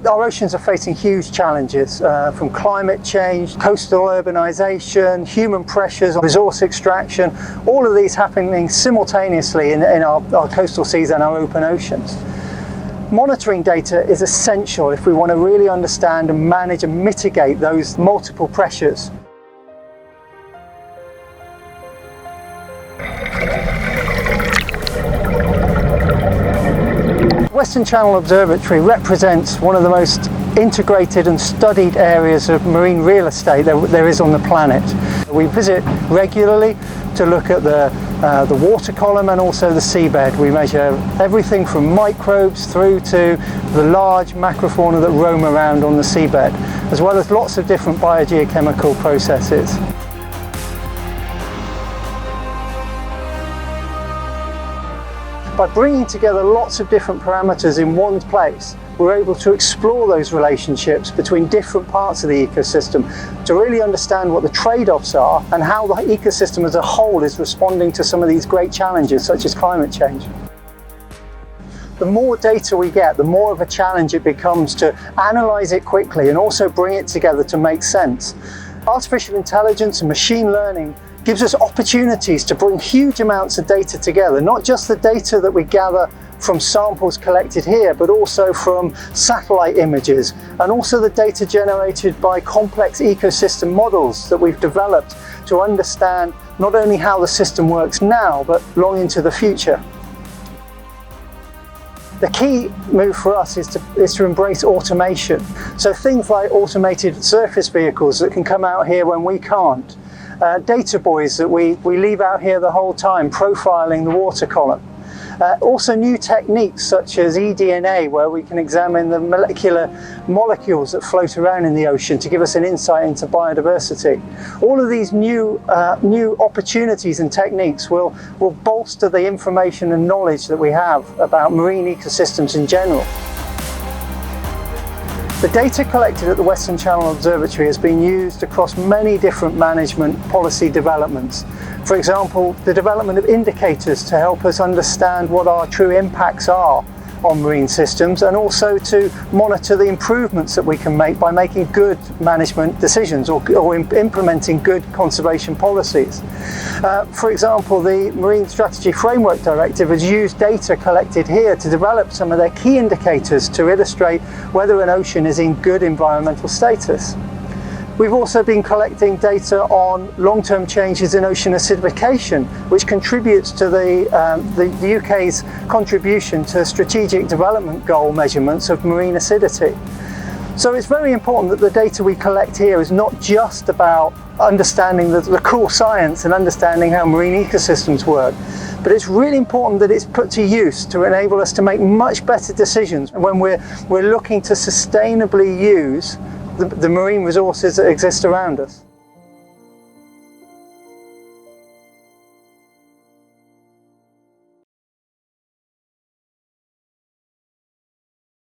Our oceans are facing huge challenges from climate change, coastal urbanisation, human pressures, resource extraction, all of these happening simultaneously in our coastal seas and our open oceans. Monitoring data is essential if we want to really understand and manage and mitigate those multiple pressures. Western Channel Observatory represents one of the most integrated and studied areas of marine real estate there is on the planet. We visit regularly to look at the water column and also the seabed. We measure everything from microbes through to the large macrofauna that roam around on the seabed, as well as lots of different biogeochemical processes. By bringing together lots of different parameters in one place, we're able to explore those relationships between different parts of the ecosystem to really understand what the trade-offs are and how the ecosystem as a whole is responding to some of these great challenges such as climate change. The more data we get, the more of a challenge it becomes to analyse it quickly and also bring it together to make sense. Artificial intelligence and machine learning gives us opportunities to bring huge amounts of data together, not just the data that we gather from samples collected here, but also from satellite images, and also the data generated by complex ecosystem models that we've developed to understand not only how the system works now, but long into the future. The key move for us is to embrace automation. So things like automated surface vehicles that can come out here when we can't. Data buoys that we leave out here the whole time, profiling the water column. Also new techniques such as eDNA, where we can examine the molecules that float around in the ocean to give us an insight into biodiversity. All of these new opportunities and techniques will bolster the information and knowledge that we have about marine ecosystems in general. The data collected at the Western Channel Observatory has been used across many different management policy developments. For example, the development of indicators to help us understand what our true impacts are on marine systems, and also to monitor the improvements that we can make by making good management decisions or implementing good conservation policies. For example, the Marine Strategy Framework Directive has used data collected here to develop some of their key indicators to illustrate whether an ocean is in good environmental status. We've also been collecting data on long-term changes in ocean acidification, which contributes to the UK's contribution to strategic development goal measurements of marine acidity. So it's very important that the data we collect here is not just about understanding the cool science and understanding how marine ecosystems work, but it's really important that it's put to use to enable us to make much better decisions when we're looking to sustainably use the marine resources that exist around us.